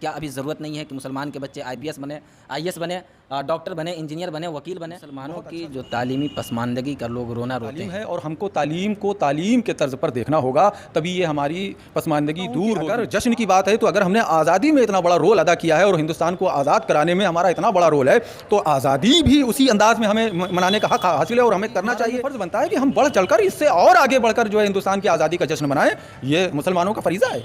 کیا ابھی ضرورت نہیں ہے کہ مسلمان کے بچے IPS بنے, IAS بنے, ڈاکٹر بنے, انجینئر بنے, وکیل بنے؟ مسلمانوں کی جو تعلیمی پسماندگی کا لوگ رونا روتے ہیں, اور ہم کو تعلیم کے طرز پر دیکھنا ہوگا, تبھی یہ ہماری پسماندگی دور ہوگی. اگر جشن کی بات ہے تو اگر ہم نے آزادی میں اتنا بڑا رول ادا کیا ہے اور ہندوستان کو آزاد کرانے میں ہمارا اتنا بڑا رول ہے, تو آزادی بھی اسی انداز میں ہمیں منانے کا حق حاصل ہے اور ہمیں کرنا چاہیے. فرض بنتا ہے کہ ہم بڑھ چڑھ کر اس سے اور آگے بڑھ کر جو ہے ہندوستان کی آزادی کا جشن منائیں. یہ مسلمانوں کا فریضہ ہے.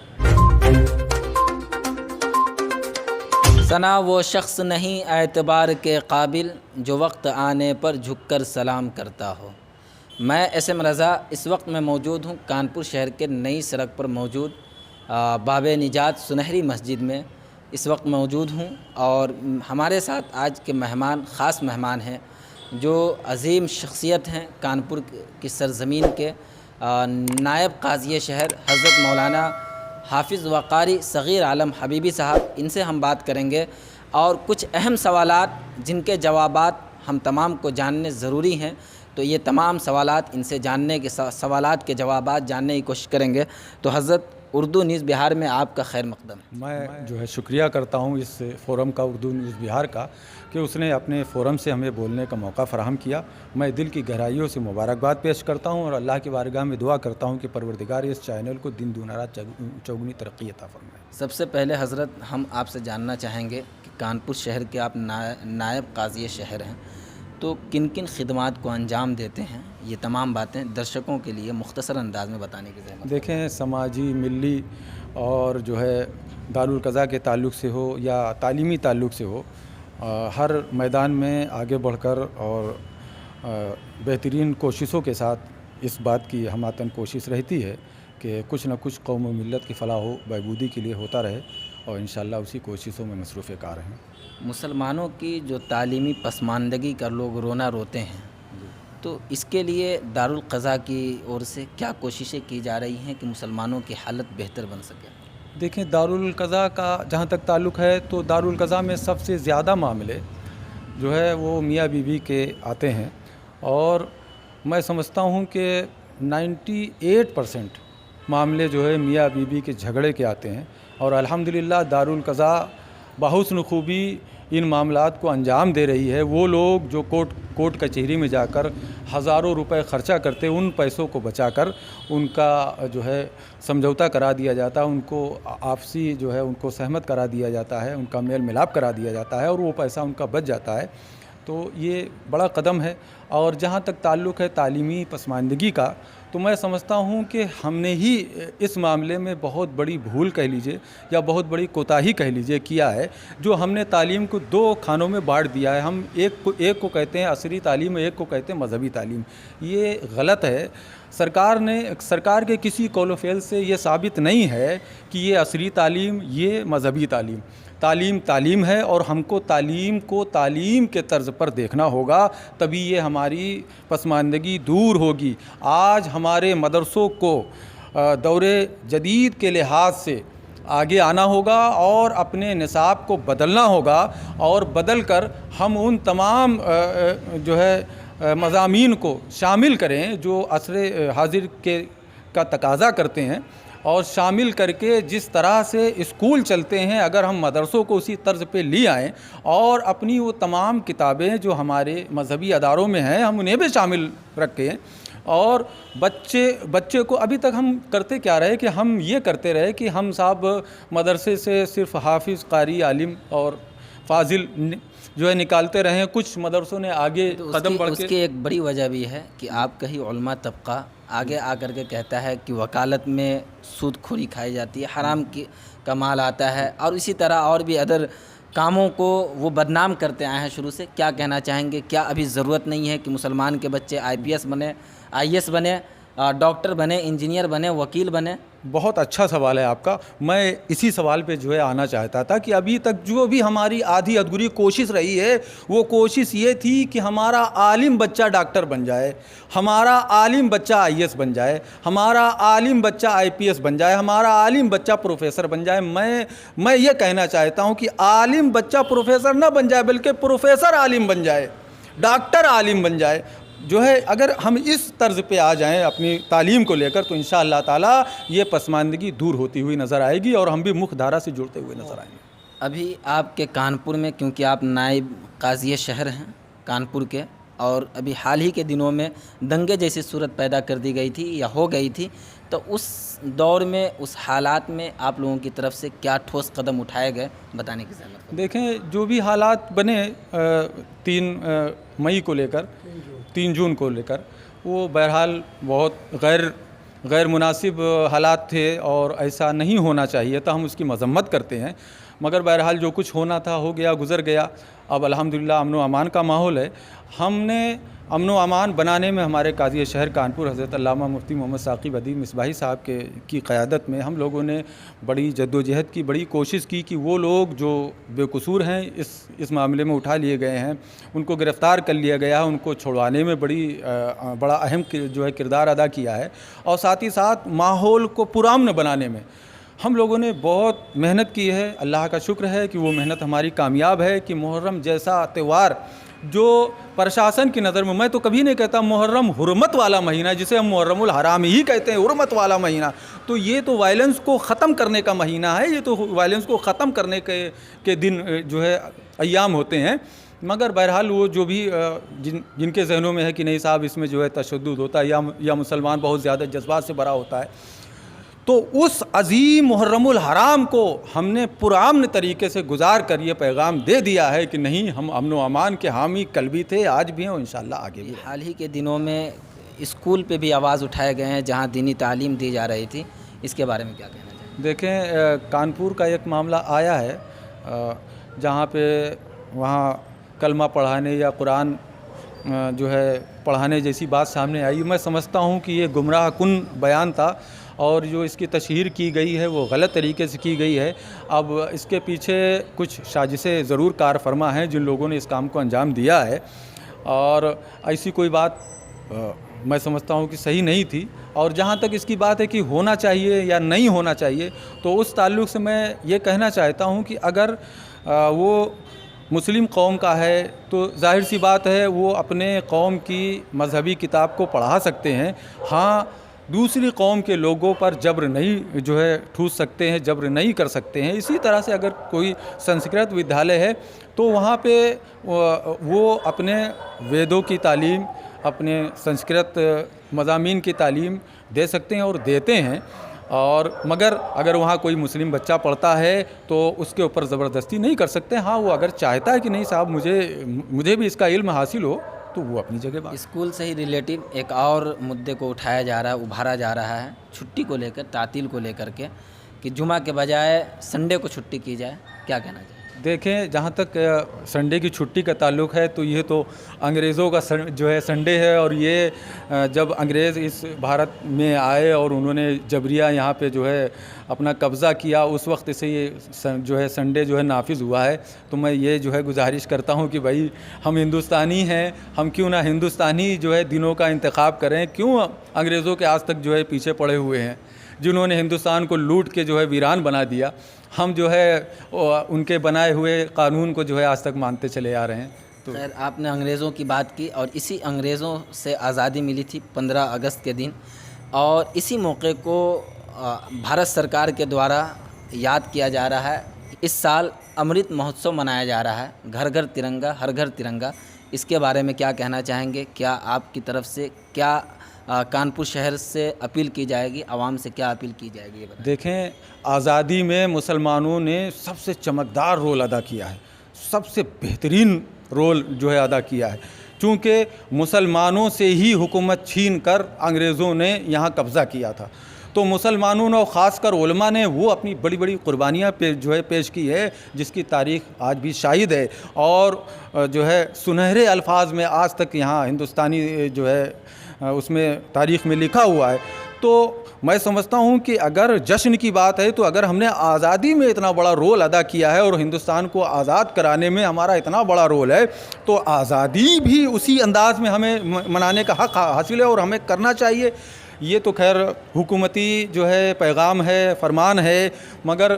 ثنا وہ شخص نہیں اعتبار کے قابل, جو وقت آنے پر جھک کر سلام کرتا ہو. میں SM رضا اس وقت میں موجود ہوں کانپور شہر کے نئی سڑک پر موجود باب نجات سنہری مسجد میں اس وقت موجود ہوں, اور ہمارے ساتھ آج کے مہمان خاص مہمان ہیں جو عظیم شخصیت ہیں کانپور کی سرزمین کے, نائب قاضی شہر حضرت مولانا حافظ و قاری صغیر عالم حبیبی صاحب. ان سے ہم بات کریں گے اور کچھ اہم سوالات جن کے جوابات ہم تمام کو جاننے ضروری ہیں, تو یہ تمام سوالات ان سے جاننے کے سوالات کے جوابات جاننے کی کوشش کریں گے. تو حضرت اردو نیوز بہار میں آپ کا خیر مقدم. میں جو ہے شکریہ کرتا ہوں اس فورم کا, اردو نیوز بہار کا, کہ اس نے اپنے فورم سے ہمیں بولنے کا موقع فراہم کیا. میں دل کی گہرائیوں سے مبارکباد پیش کرتا ہوں اور اللہ کی بارگاہ میں دعا کرتا ہوں کہ پروردگار اس چینل کو دن دگنا رات چوگنی ترقی عطا فرمائے. سب سے پہلے حضرت ہم آپ سے جاننا چاہیں گے کہ کانپور شہر کے آپ نائب قاضی شہر ہیں, تو کن کن خدمات کو انجام دیتے ہیں؟ یہ تمام باتیں درشکوں کے لیے مختصر انداز میں بتانے کی ضرورت. دیکھیں, سماجی, ملی اور جو ہے دارالقضاء کے تعلق سے ہو یا تعلیمی تعلق سے ہو, ہر میدان میں آگے بڑھ کر اور بہترین کوششوں کے ساتھ اس بات کی ہماتن کوشش رہتی ہے کہ کچھ نہ کچھ قوم و ملت کی فلاح و بہبودی کے لیے ہوتا رہے, اور انشاءاللہ اسی کوششوں میں مصروف کار ہیں. مسلمانوں کی جو تعلیمی پسماندگی کا لوگ رونا روتے ہیں, تو اس کے لیے دارالقضاء کی اور سے کیا کوششیں کی جا رہی ہیں کہ مسلمانوں کی حالت بہتر بن سکے؟ دیکھیں, دارالقضاء کا جہاں تک تعلق ہے تو دارالقضاء میں سب سے زیادہ معاملے جو ہے وہ میاں بیوی کے آتے ہیں, اور میں سمجھتا ہوں کہ 98% معاملے جو ہے میاں بیوی کے جھگڑے کے آتے ہیں, اور الحمدللہ دارالقضاء بحسن خوبی ان معاملات کو انجام دے رہی ہے. وہ لوگ جو کوٹ کچہری میں جا کر ہزاروں روپے خرچہ کرتے, ان پیسوں کو بچا کر ان کا جو ہے سمجھوتا کرا دیا جاتا ہے, ان کو آپسی جو ہے ان کو سہمت کرا دیا جاتا ہے, ان کا میل ملاپ کرا دیا جاتا ہے, اور وہ پیسہ ان کا بچ جاتا ہے. تو یہ بڑا قدم ہے. اور جہاں تک تعلق ہے تعلیمی پسماندگی کا, تو میں سمجھتا ہوں کہ ہم نے ہی اس معاملے میں بہت بڑی بھول کہہ لیجئے یا بہت بڑی کوتاہی کہہ لیجئے کیا ہے, جو ہم نے تعلیم کو 2 خانوں میں بانٹ دیا ہے. ہم ایک کو کہتے ہیں عصری تعلیم, ایک کو کہتے ہیں مذہبی تعلیم. یہ غلط ہے. سرکار کے کسی قول و فعل سے یہ ثابت نہیں ہے کہ یہ عصری تعلیم, یہ مذہبی تعلیم. تعلیم ہے, اور ہم کو تعلیم کے طرز پر دیکھنا ہوگا, تبھی یہ ہماری پسماندگی دور ہوگی. آج ہمارے مدرسوں کو دور جدید کے لحاظ سے آگے آنا ہوگا اور اپنے نصاب کو بدلنا ہوگا, اور بدل کر ہم ان تمام جو ہے مضامین کو شامل کریں جو عصر حاضر کا تقاضا کرتے ہیں, اور شامل کر کے جس طرح سے اسکول چلتے ہیں اگر ہم مدرسوں کو اسی طرز پہ لے آئیں, اور اپنی وہ تمام کتابیں جو ہمارے مذہبی اداروں میں ہیں ہم انہیں بھی شامل رکھیں. اور بچے کو ابھی تک ہم کرتے کیا رہے کہ ہم یہ کرتے رہے کہ ہم صاحب مدرسے سے صرف حافظ, قاری, عالم اور فاضل جو ہے نکالتے رہے. کچھ مدرسوں نے آگے قدم بڑھ کے, اس کی ایک بڑی وجہ بھی ہے کہ آپ کا ہی علماء طبقہ آگے آ کر کے کہتا ہے کہ وکالت میں سود خوری کھائی جاتی ہے, حرام کا مال آتا ہے, اور اسی طرح اور بھی ادر کاموں کو وہ بدنام کرتے آئے ہیں شروع سے. کیا کہنا چاہیں گے, کیا ابھی ضرورت نہیں ہے کہ مسلمان کے بچے IPS بنے, IAS بنے, ڈاکٹر بنے, انجینئر بنے, وکیل بنے؟ بہت اچھا سوال ہے آپ کا. میں اسی سوال پہ جو ہے آنا چاہتا تھا کہ ابھی تک جو بھی ہماری آدھی ادھوری کوشش رہی ہے وہ کوشش یہ تھی کہ ہمارا عالم بچہ ڈاکٹر بن جائے, ہمارا عالم بچہ IAS بن جائے, ہمارا عالم بچہ IPS بن جائے, ہمارا عالم بچہ پروفیسر بن جائے. میں یہ کہنا چاہتا ہوں کہ عالم بچہ پروفیسر نہ بن جائے بلکہ پروفیسر عالم بن جائے, ڈاکٹر عالم بن جائے. جو ہے اگر ہم اس طرز پہ آ جائیں اپنی تعلیم کو لے کر تو انشاءاللہ تعالی یہ پسماندگی دور ہوتی ہوئی نظر آئے گی, اور ہم بھی مکھ دھارا سے جڑتے ہوئے نظر آئیں گے. ابھی آپ کے کانپور میں، کیونکہ آپ نائب قاضی شہر ہیں کانپور کے، اور ابھی حال ہی کے دنوں میں دنگے جیسی صورت پیدا کر دی گئی تھی یا ہو گئی تھی، تو اس دور میں، اس حالات میں آپ لوگوں کی طرف سے کیا ٹھوس قدم اٹھائے گئے، بتانے کی ضرورت ہے۔ دیکھیں، جو بھی حالات بنے 3 مئی کو لے کر، 3 جون کو لے کر، وہ بہرحال بہت غیر مناسب حالات تھے اور ایسا نہیں ہونا چاہیے تھا، ہم اس کی مذمت کرتے ہیں، مگر بہرحال جو کچھ ہونا تھا ہو گیا، گزر گیا۔ اب الحمدللہ امن و امان کا ماحول ہے۔ ہم نے امن و امان بنانے میں ہمارے قاضی شہر کانپور حضرت علامہ مفتی محمد ثاقب ادیب مصباحی صاحب کی قیادت میں ہم لوگوں نے بڑی جدوجہد کی، بڑی کوشش کی کہ وہ لوگ جو بے قصور ہیں اس معاملے میں اٹھا لیے گئے ہیں، ان کو گرفتار کر لیا گیا ہے، ان کو چھڑوانے میں بڑا اہم جو ہے کردار ادا کیا ہے، اور ساتھ ہی ساتھ ماحول کو پرامن بنانے میں ہم لوگوں نے بہت محنت کی ہے۔ اللہ کا شکر ہے کہ وہ محنت ہماری کامیاب ہے کہ محرم جیسا تہوار جو پرشاسن کی نظر میں تو کبھی نہیں کہتا محرم حرمت والا مہینہ، جسے ہم محرم الحرام ہی کہتے ہیں، حرمت والا مہینہ، تو یہ تو وائلنس کو ختم کرنے کا مہینہ ہے، یہ تو وائلنس کو ختم کرنے کے دن جو ہے ایام ہوتے ہیں، مگر بہرحال وہ جو بھی جن کے ذہنوں میں ہے کہ نہیں صاحب اس میں جو ہے تشدد ہوتا ہے یا مسلمان بہت زیادہ جذبات سے بھرا ہوتا ہے، تو اس عظیم محرم الحرام کو ہم نے پرامن طریقے سے گزار کر یہ پیغام دے دیا ہے کہ نہیں، ہم امن و امان کے حامی کل بھی تھے، آج بھی ہیں اور انشاءاللہ آگے بھی۔ حال ہی کے دنوں میں اسکول پہ بھی آواز اٹھائے گئے ہیں جہاں دینی تعلیم دی جا رہی تھی، اس کے بارے میں کیا کہنا چاہیں گے؟ دیکھیں، کانپور کا ایک معاملہ آیا ہے جہاں پہ وہاں کلمہ پڑھانے یا قرآن جو ہے پڑھانے جیسی بات سامنے آئی۔ میں سمجھتا ہوں کہ یہ گمراہ کن بیان تھا، اور جو اس کی تشہیر کی گئی ہے وہ غلط طریقے سے کی گئی ہے۔ اب اس کے پیچھے کچھ سازشیں ضرور کار فرما ہیں جن لوگوں نے اس کام کو انجام دیا ہے، اور ایسی کوئی بات میں سمجھتا ہوں کہ صحیح نہیں تھی۔ اور جہاں تک اس کی بات ہے کہ ہونا چاہیے یا نہیں ہونا چاہیے، تو اس تعلق سے میں یہ کہنا چاہتا ہوں کہ اگر وہ مسلم قوم کا ہے تو ظاہر سی بات ہے وہ اپنے قوم کی مذہبی کتاب کو پڑھا سکتے ہیں، ہاں دوسری قوم کے لوگوں پر جبر نہیں جو ہے ٹھوس سکتے ہیں، جبر نہیں کر سکتے ہیں۔ اسی طرح سے اگر کوئی سنسکرت ودیالیہ ہے تو وہاں پہ وہ اپنے ویدوں کی تعلیم، اپنے سنسکرت مضامین کی تعلیم دے سکتے ہیں اور دیتے ہیں، اور مگر اگر وہاں کوئی مسلم بچہ پڑھتا ہے تو اس کے اوپر زبردستی نہیں کر سکتے۔ ہاں وہ اگر چاہتا ہے کہ نہیں صاحب مجھے بھی اس کا علم حاصل ہو تو وہ اپنی جگہ بات۔ اسکول سے ہی ریلیٹیو ایک اور مدعے کو اٹھایا جا رہا ہے، ابھارا جا رہا ہے، چھٹی کو لے کر، تعطیل کو لے کر کے، کہ جمعہ کے بجائے سنڈے کو چھٹی کی جائے، کیا کہنا چاہیے؟ دیکھیں، جہاں تک سنڈے کی چھٹی کا تعلق ہے تو یہ تو انگریزوں کا جو ہے سنڈے ہے، اور یہ جب انگریز اس بھارت میں آئے اور انہوں نے جبریہ یہاں پہ جو ہے اپنا قبضہ کیا، اس وقت سے یہ جو ہے سنڈے جو ہے نافذ ہوا ہے۔ تو میں یہ جو ہے گزارش کرتا ہوں کہ بھائی ہم ہندوستانی ہیں، ہم کیوں نہ ہندوستانی جو ہے دنوں کا انتخاب کریں، کیوں انگریزوں کے آج تک جو ہے پیچھے پڑے ہوئے ہیں جنہوں نے ہندوستان کو لوٹ کے جو ہے ویران بنا دیا، ہم جو ہے ان کے بنائے ہوئے قانون کو جو ہے آج تک مانتے چلے آ رہے ہیں۔ تو خیر، آپ نے انگریزوں کی بات کی، اور اسی انگریزوں سے آزادی ملی تھی 15 اگست کے دن، اور اسی موقع کو بھارت سرکار کے دوارا یاد کیا جا رہا ہے۔ اس سال امرت مہوتسو منایا جا رہا ہے، گھر گھر ترنگا، ہر گھر ترنگا، اس کے بارے میں کیا کہنا چاہیں گے؟ کیا آپ کی طرف سے کیا کانپور شہر سے اپیل کی جائے گی، عوام سے کیا اپیل کی جائے گی، یہ بتائیں۔ دیکھیں، آزادی میں مسلمانوں نے سب سے چمکدار رول ادا کیا ہے، سب سے بہترین رول جو ہے ادا کیا ہے، چونکہ مسلمانوں سے ہی حکومت چھین کر انگریزوں نے یہاں قبضہ کیا تھا، تو مسلمانوں نے، خاص کر علماء نے، وہ اپنی بڑی بڑی قربانیاں جو ہے پیش کی ہے، جس کی تاریخ آج بھی شاہد ہے، اور جو ہے سنہرے الفاظ میں آج تک یہاں ہندوستانی جو ہے اس میں تاریخ میں لکھا ہوا ہے۔ تو میں سمجھتا ہوں کہ اگر جشن کی بات ہے تو اگر ہم نے آزادی میں اتنا بڑا رول ادا کیا ہے اور ہندوستان کو آزاد کرانے میں ہمارا اتنا بڑا رول ہے، تو آزادی بھی اسی انداز میں ہمیں منانے کا حق حاصل ہے اور ہمیں کرنا چاہیے۔ یہ تو خیر حکومتی جو ہے پیغام ہے، فرمان ہے، مگر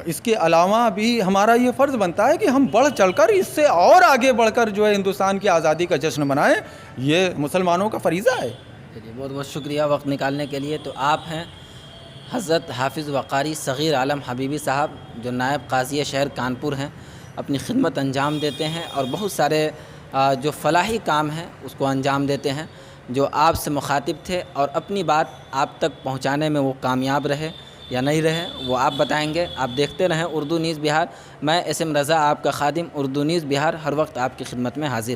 اس کے علاوہ بھی ہمارا یہ فرض بنتا ہے کہ ہم بڑھ چڑھ کر اس سے اور آگے بڑھ کر جو ہے ہندوستان کی آزادی کا جشن منائیں، یہ مسلمانوں کا فریضہ ہے۔ چلیے، بہت بہت شکریہ وقت نکالنے کے لیے۔ تو آپ ہیں حضرت حافظ وقاری صغیر عالم حبیبی صاحب جو نائب قاضی شہر کانپور ہیں، اپنی خدمت انجام دیتے ہیں اور بہت سارے جو فلاحی کام ہیں اس کو انجام دیتے ہیں، جو آپ سے مخاطب تھے اور اپنی بات آپ تک پہنچانے میں وہ کامیاب رہے یا نہیں رہے وہ آپ بتائیں گے۔ آپ دیکھتے رہیں اردو نیوز بہار۔ میں SM رضا آپ کا خادم، اردو نیوز بہار، ہر وقت آپ کی خدمت میں حاضر۔